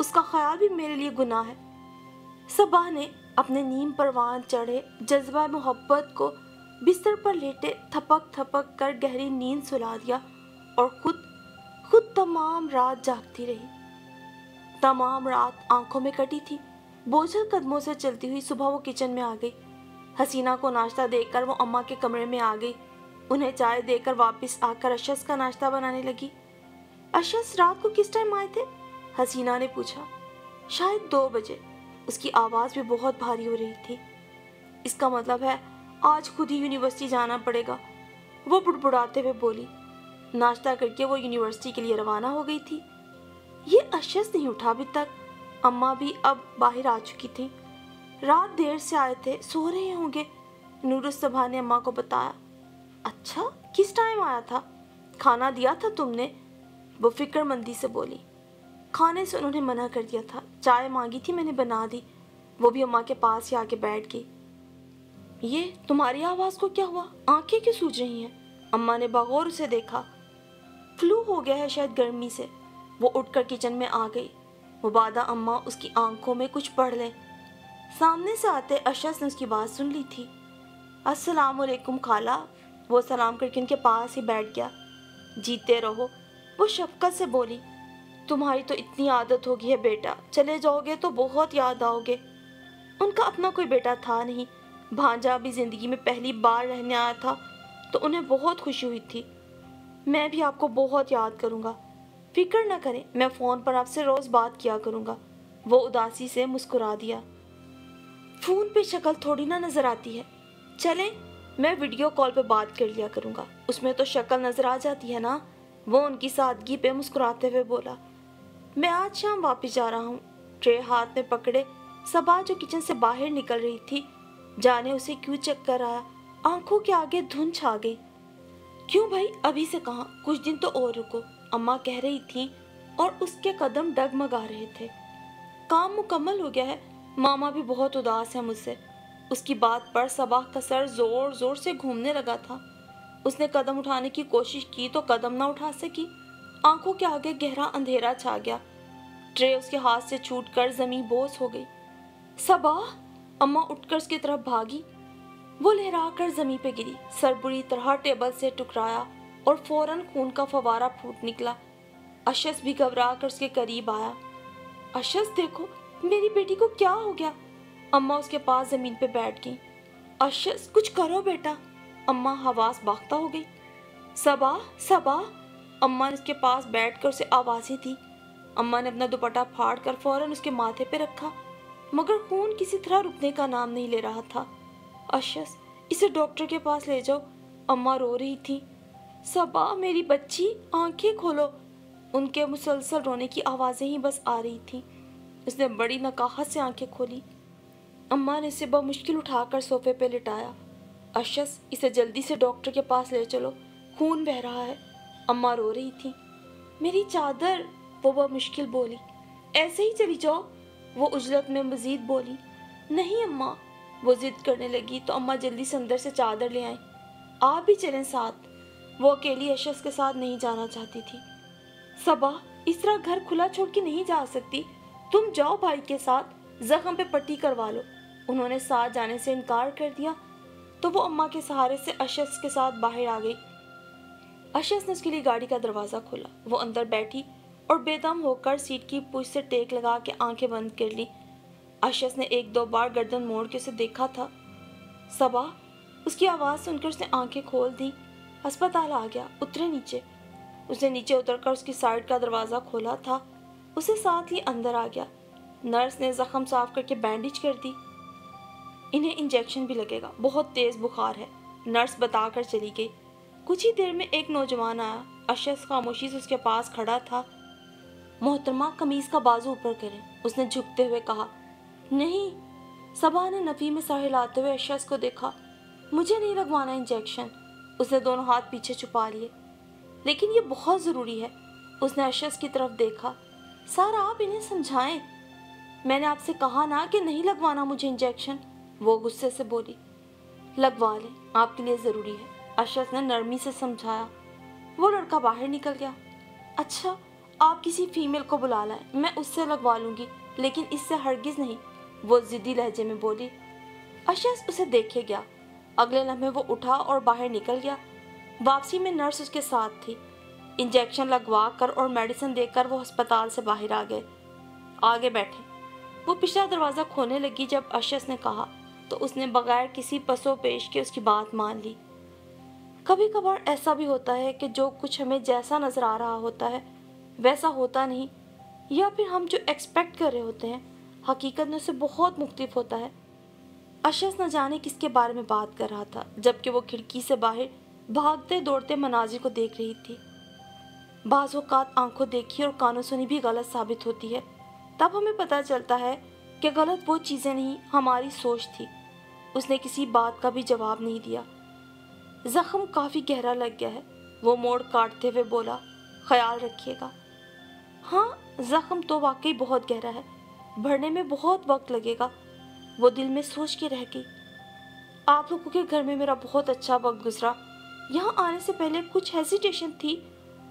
اس کا خیال بھی میرے لیے گناہ ہے۔ صبا نے اپنے نیم پروان چڑھے جذبہ محبت کو بستر پر لیٹے تھپک تھپک کر گہری نیند سلا دیا اور خود تمام رات جاگتی رہی۔ تمام رات آنکھوں میں کٹی تھی۔ بوجھل قدموں سے چلتی ہوئی صبح وہ کچن میں آ گئی۔ حسینہ کو ناشتہ دے کر وہ اماں کے کمرے میں آ گئی۔ انہیں چائے دے کر واپس آ کر اشس کا ناشتہ بنانے لگی۔ اشس رات کو کس ٹائم آئے تھے؟ حسینہ نے پوچھا۔ شاید 2 بجے۔ اس کی آواز بھی بہت بھاری ہو رہی تھی۔ اس کا مطلب ہے آج خود ہی یونیورسٹی جانا پڑے گا، وہ بڑبڑاتے ہوئے بولی۔ ناشتہ کر کے وہ یونیورسٹی کے لیے روانہ ہو گئی تھی۔ یہ اشس نہیں اٹھا ابھی تک۔ اماں بھی اب باہر آ چکی تھی۔ رات دیر سے آئے تھے، سو رہے ہوں گے، نور الصبح نے اماں کو بتایا۔ اچھا، کس ٹائم آیا تھا؟ کھانا دیا تھا تم نے؟ وہ فکر مندی سے بولی۔ کھانے سے انہوں نے منع کر دیا تھا، چائے مانگی تھی میں نے بنا دی۔ وہ بھی اماں کے پاس ہی آ کے بیٹھ گئی۔ یہ تمہاری آواز کو کیا ہوا؟ آنکھیں کیوں سوج رہی ہیں؟ اماں نے بغور اسے دیکھا۔ فلو ہو گیا ہے شاید گرمی سے۔ وہ اٹھ کر کچن میں آ گئی۔ مبادہ اماں اس کی آنکھوں میں کچھ پڑھ لیں۔ سامنے سے آتے اشس نے اس کی بات سن لی تھی۔ السلام علیکم خالہ۔ وہ سلام کر کے ان کے پاس ہی بیٹھ گیا۔ جیتے رہو، وہ شفقت سے بولی۔ تمہاری تو اتنی عادت ہوگی ہے بیٹا، چلے جاؤ گے تو بہت یاد آؤ گے۔ ان کا اپنا کوئی بیٹا تھا نہیں، بھانجا بھی زندگی میں پہلی بار رہنے آیا تھا تو انہیں بہت خوشی ہوئی تھی۔ میں بھی آپ کو بہت یاد کروں گا، فکر نہ کریں، میں فون پر آپ سے روز بات کیا کروں گا۔ وہ اداسی سے مسکرا دیا۔ فون پہ شکل تھوڑی نہ نظر آتی ہے، چلیں میں ویڈیو کال پہ بات کر لیا کروں گا، اس میں تو شکل نظر آ جاتی ہے نا۔ وہ ان کی سادگی پہ مسکراتے ہوئے بولا۔ میں آج شام واپس جا رہا ہوں۔ ٹرے ہاتھ میں پکڑے صبا جو کچن سے باہر نکل رہی تھی، جانے اسے کیوں چکر آیا، آنکھوں کے آگے دھند چھا گئی۔ کیوں بھائی، ابھی سے کہاں، کچھ دن تو اور رکو، اماں کہہ رہی تھی اور اس کے قدم ڈگمگا رہے تھے۔ کام مکمل ہو گیا ہے، ماما بھی بہت اداس ہے مجھ سے۔ اس کی بات پر صبا کا سر زور زور سے گھومنے لگا تھا۔ اس نے قدم اٹھانے کی کوشش کی تو قدم نہ اٹھا سکی۔ آنکھوں کے آگے گہرا اندھیرا چھا گیا۔ ٹرے اس کے ہاتھ سے چھوٹ کر زمین بوس ہو گئی۔ صبا! اماں اٹھ کر اس کی طرف بھاگی۔ وہ لہرا کر زمین پہ گری، سر بری طرح ٹیبل سے ٹکرایا اور فوراً خون کا فوارہ پھوٹ نکلا۔ اشس بھی گھبرا کر اس کے قریب آیا۔ اشس دیکھو، میری بیٹی کو کیا ہو گیا؟ اماں اس کے پاس زمین پہ بیٹھ گئی۔ اشس کچھ کرو بیٹا۔ اماں حواس باختہ ہو گئی۔ صبا، صبا! اماں نے اس کے پاس بیٹھ کر اسے آوازیں دی۔ اماں نے اپنا دوپٹہ پھاڑ کر فوراً اس کے ماتھے پہ رکھا، مگر خون کسی طرح رکنے کا نام نہیں لے رہا تھا۔ اشس، اسے ڈاکٹر کے پاس لے جاؤ، اماں رو رہی تھی۔ صبا میری بچی، آنکھیں کھولو۔ ان کے مسلسل رونے کی آوازیں ہی بس آ رہی تھیں۔ اس نے بڑی نقاہت سے آنکھیں کھولی۔ اماں نے اسے بمشکل اٹھا کر صوفے پہ لٹایا۔ اشس، اسے جلدی سے ڈاکٹر کے پاس لے چلو، خون بہہ رہا ہے۔ اماں رو رہی تھی۔ میری چادر، وہ بمشکل بولی۔ ایسے ہی چلی جاؤ، وہ عجلت میں مزید بولی۔ نہیں اماں، وہ ضد کرنے لگی تو اماں جلدی سے اندر سے چادر لے آئیں۔ آپ بھی چلیں ساتھ۔ وہ اکیلی اشس کے ساتھ نہیں جانا چاہتی تھی۔ صبا، اس طرح گھر کھلا چھوڑ کے نہیں جا سکتی، تم جاؤ بھائی کے ساتھ، زخم پہ پٹی کروا لو۔ انہوں نے ساتھ جانے سے انکار کر دیا تو وہ اماں کے سہارے سے اشس کے ساتھ باہر آ گئی۔ اشس نے اس کے لیے گاڑی کا دروازہ کھولا۔ وہ اندر بیٹھی اور بے دم ہو کر سیٹ کی پشت سے ٹیک لگا کے آنکھیں بند کر لی۔ اشس نے 1-2 بار گردن موڑ کے اسے دیکھا تھا۔ صبا! اس کی آواز سن کر اس نے آنکھیں کھول دی۔ ہسپتال آ گیا، اترے نیچے۔ اس نے نیچے اتر کر اس کی سائڈ کا دروازہ کھولا تھا، اسے ساتھ ہی اندر آ گیا۔ نرس نے زخم صاف کر کے بینڈیج کر دی۔ انہیں انجیکشن بھی لگے گا، بہت تیز بخار ہے، نرس بتا کر چلی گئی۔ کچھ ہی دیر میں ایک نوجوان آیا۔ اشس خاموشی سے اس کے پاس کھڑا تھا۔ محترمہ، قمیض کا بازو اوپر کریں، اس نے جھکتے ہوئے کہا۔ نہیں، صبا نے نفی میں سر ہلاتے ہوئے اشس کو دیکھا۔ مجھے نہیں لگوانا انجیکشن، اس نے دونوں ہاتھ پیچھے چھپا لیے۔ لیکن یہ بہت ضروری ہے، اس نے اشس کی طرف دیکھا۔ سارا، آپ انہیں سمجھائیں، میں نے آپ سے کہا نا کہ نہیں لگوانا مجھے انجیکشن، وہ غصے سے بولی۔ لگوا لیں، آپ کے لیے ضروری ہے، اشس نے نرمی سے سمجھایا۔ وہ لڑکا باہر نکل گیا۔ اچھا، آپ کسی فیمیل کو بلا لائیں، میں اس سے لگوا لوں گی، لیکن اس سے ہرگز نہیں، وہ ضدی لہجے میں بولی۔ اشس اسے دیکھے گیا۔ اگلے لمحے وہ اٹھا اور باہر نکل گیا۔ واپسی میں نرس اس کے ساتھ تھی۔ انجیکشن لگوا کر اور میڈیسن دے کر وہ ہسپتال سے باہر آ گئے۔ آگے بیٹھے۔ وہ پچھلا دروازہ کھولنے لگی جب اشس نے کہا تو اس نے بغیر کسی پس و پیش کے اس کی بات مان لی۔ کبھی کبھار ایسا بھی ہوتا ہے کہ جو کچھ ہمیں جیسا نظر آ رہا ہوتا ہے ویسا ہوتا نہیں، یا پھر ہم جو ایکسپیکٹ کر رہے ہوتے ہیں حقیقت میں اس سے بہت مختلف ہوتا ہے۔ اشس نہ جانے کس کے بارے میں بات کر رہا تھا جبکہ وہ کھڑکی سے باہر بھاگتے دوڑتے مناظر کو دیکھ رہی تھی۔ بعض اوقات آنکھوں دیکھی اور کانوں سنی بھی غلط ثابت ہوتی ہے، تب ہمیں پتہ چلتا ہے کہ غلط وہ چیزیں نہیں ہماری سوچ تھی۔ اس نے کسی بات کا بھی جواب نہیں دیا۔ زخم کافی گہرا لگ گیا ہے، وہ موڑ کاٹتے ہوئے بولا، خیال رکھیے گا۔ ہاں، زخم تو واقعی بہت گہرا ہے، بھرنے میں بہت وقت لگے گا، وہ دل میں سوچ کے رہ گئی۔ آپ لوگوں کے گھر میں میرا بہت اچھا وقت گزرا۔ یہاں آنے سے پہلے کچھ ہیزیٹیشن تھی،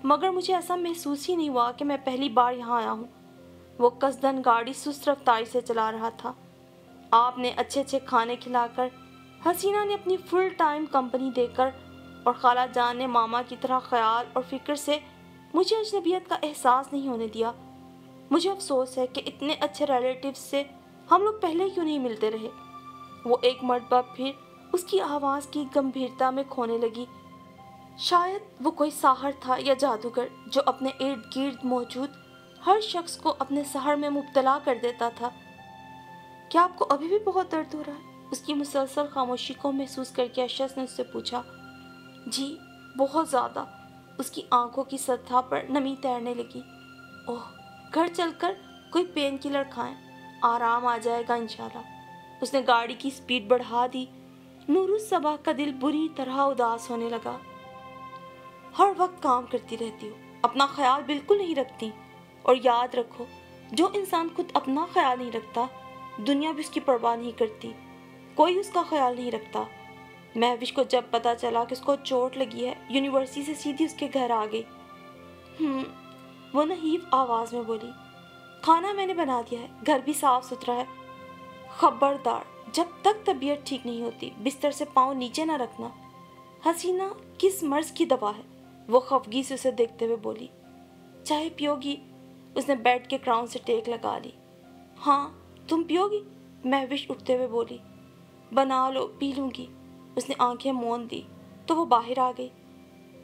مگر مجھے ایسا محسوس ہی نہیں ہوا کہ میں پہلی بار یہاں آیا ہوں۔ وہ قصداً گاڑی سست رفتاری سے چلا رہا تھا۔ آپ نے اچھے اچھے کھانے کھلا کر، حسینہ نے اپنی فل ٹائم کمپنی دے کر، اور خالہ جان نے ماما کی طرح خیال اور فکر سے مجھے اجنبیت کا احساس نہیں ہونے دیا۔ مجھے افسوس ہے کہ اتنے اچھے ریلیٹیوز سے ہم لوگ پہلے کیوں نہیں ملتے رہے۔ وہ ایک مرتبہ پھر اس کی آواز کی گمبھیرتا میں کھونے لگی۔ شاید وہ کوئی ساحر تھا یا جادوگر جو اپنے ارد گرد موجود ہر شخص کو اپنے سحر میں مبتلا کر دیتا تھا۔ کیا آپ کو ابھی بھی بہت درد ہو رہا ہے؟ اس کی مسلسل خاموشی کو محسوس کر کے اشس نے اس سے پوچھا۔ جی، بہت زیادہ۔ اس کی آنکھوں کی سطح پر نمی تیرنے لگی۔ اوہ، گھر چل کر کوئی پین کلر کھائیں، آرام آ جائے گا انشاءاللہ۔ اس نے گاڑی کی سپیڈ بڑھا دی۔ نورالصباح کا دل بری طرح اداس ہونے لگا۔ ہر وقت کام کرتی رہتی ہو، اپنا خیال بالکل نہیں رکھتی، اور یاد رکھو جو انسان خود اپنا خیال نہیں رکھتا دنیا بھی اس کی پرواہ نہیں کرتی، کوئی اس کا خیال نہیں رکھتا۔ مہوش کو جب پتا چلا کہ اس کو چوٹ لگی ہے، یونیورسٹی سے سیدھی اس کے گھر آ گئی۔ وہ نحیف آواز میں بولی، کھانا میں نے بنا دیا ہے، گھر بھی صاف ستھرا ہے۔ خبردار، جب تک طبیعت ٹھیک نہیں ہوتی بستر سے پاؤں نیچے نہ رکھنا۔ حسینہ کس مرض کی دوا ہے؟ وہ خفگی سے اسے دیکھتے ہوئے بولی۔ چائے پیو گی؟ اس نے بیڈ کے کراؤن سے ٹیک لگا لی۔ ہاں، تم پیو گی؟ مہوش اٹھتے ہوئے بولی۔ بنا لو، پی لوں گی۔ اس نے آنکھیں موند دی تو وہ باہر آ گئی۔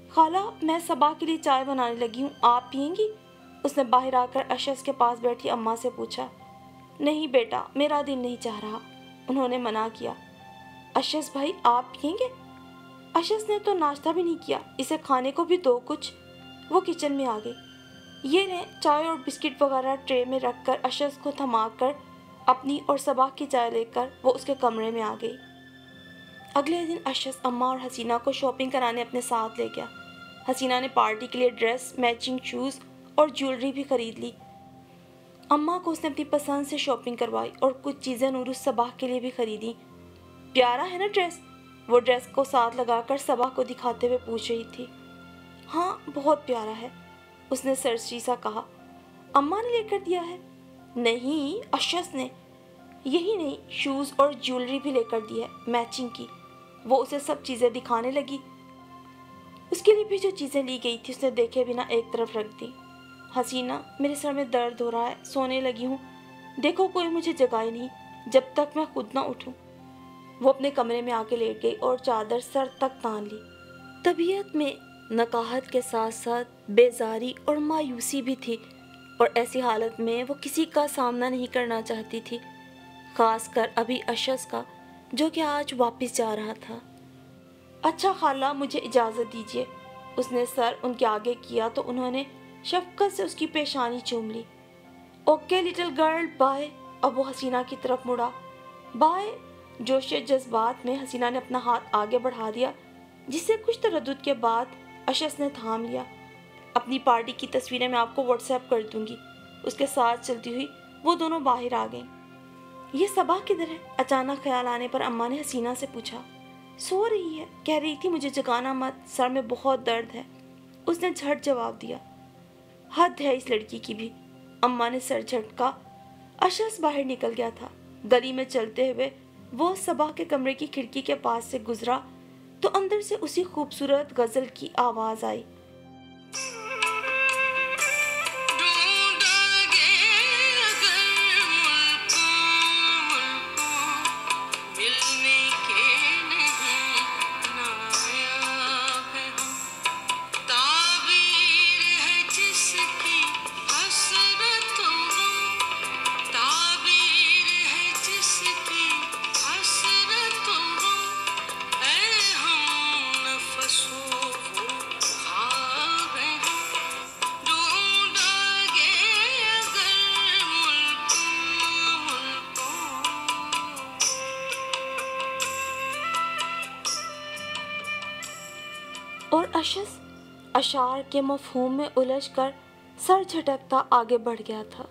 خالہ، میں صبا کے لیے چائے بنانے لگی ہوں، آپ پئیں گی؟ اس نے باہر آ کر اشس کے پاس بیٹھی اماں سے پوچھا۔ نہیں بیٹا، میرا دل نہیں چاہ رہا، انہوں نے منع کیا۔ اشس بھائی، آپ پئیں گے؟ اشس نے تو ناشتہ بھی نہیں کیا، اسے کھانے کو بھی دو کچھ۔ وہ کچن میں آ گئی۔ یہ لیں چائے اور بسکٹ وغیرہ ٹرے میں رکھ کر اشس کو تھما کر اپنی اور صبا کی چائے لے کر وہ اس کے کمرے میں آ گئی۔ اگلے دن اشس اماں اور حسینہ کو شاپنگ کرانے اپنے ساتھ لے گیا۔ حسینہ نے پارٹی کے لیے ڈریس، میچنگ شوز اور جیولری بھی خرید لی۔ اماں کو اس نے اپنی پسند سے شاپنگ کروائی اور کچھ چیزیں نورالصباح کے لیے بھی خریدی۔ پیارا ہے نا ڈریس؟ وہ ڈریس کو ساتھ لگا کر صبا کو دکھاتے ہوئے پوچھ رہی تھی۔ ہاں، بہت پیارا ہے، اس نے سرسری سا کہا۔ اماں نے لے کر دیا ہے؟ نہیں، اشس نے۔ یہی نہیں، شوز اور جیولری بھی لے کر دی ہے، میچنگ کی۔ وہ اسے سب چیزیں دکھانے لگی۔ اس کے لیے بھی جو چیزیں لی گئی تھی اس نے دیکھے بنا ایک طرف رکھ دی۔ حسینہ، میرے سر میں درد ہو رہا ہے، سونے لگی ہوں، دیکھو کوئی مجھے جگائے نہیں جب تک میں خود نہ اٹھوں۔ وہ اپنے کمرے میں آ کے لیٹ گئی اور چادر سر تک تان لی۔ طبیعت میں نقاہت کے ساتھ ساتھ بیزاری اور مایوسی بھی تھی، اور ایسی حالت میں وہ کسی کا سامنا نہیں کرنا چاہتی تھی، خاص کر ابھی اشس کا جو کہ آج واپس جا رہا تھا۔ اچھا خالہ، مجھے اجازت دیجیے۔ اس نے سر ان کے آگے کیا تو انہوں نے شفقت سے اس کی پیشانی چوم لی۔ Okay little girl, bye. اب وہ حسینہ کی طرف مڑا۔ بائے۔ جوش جذبات میں حسینہ نے اپنا ہاتھ آگے بڑھا دیا، جس سے کچھ تردد کے بعد اشس نے تھام لیا۔ اپنی پارٹی کی تصویریں میں آپ کو واٹس ایپ کر دوں گی۔ اس کے ساتھ چلتی ہوئی وہ دونوں باہر آ گئیں۔ یہ صبا کدھر ہے؟ اچانک خیال آنے پر اماں نے حسینہ سے پوچھا۔ سو رہی ہے، کہہ رہی تھی مجھے جگانا مت، سر میں بہت درد ہے، اس نے جھٹ جواب دیا۔ حد ہے اس لڑکی کی بھی۔ اماں نے سر جھٹکا۔ اشس باہر نکل گیا تھا۔ گلی میں چلتے ہوئے وہ صبا کے کمرے کی کھڑکی کے پاس سے گزرا تو اندر سے اسی خوبصورت غزل کی آواز آئی۔ اور اشس اشعار کے مفہوم میں الجھ کر سر جھٹکتا آگے بڑھ گیا تھا۔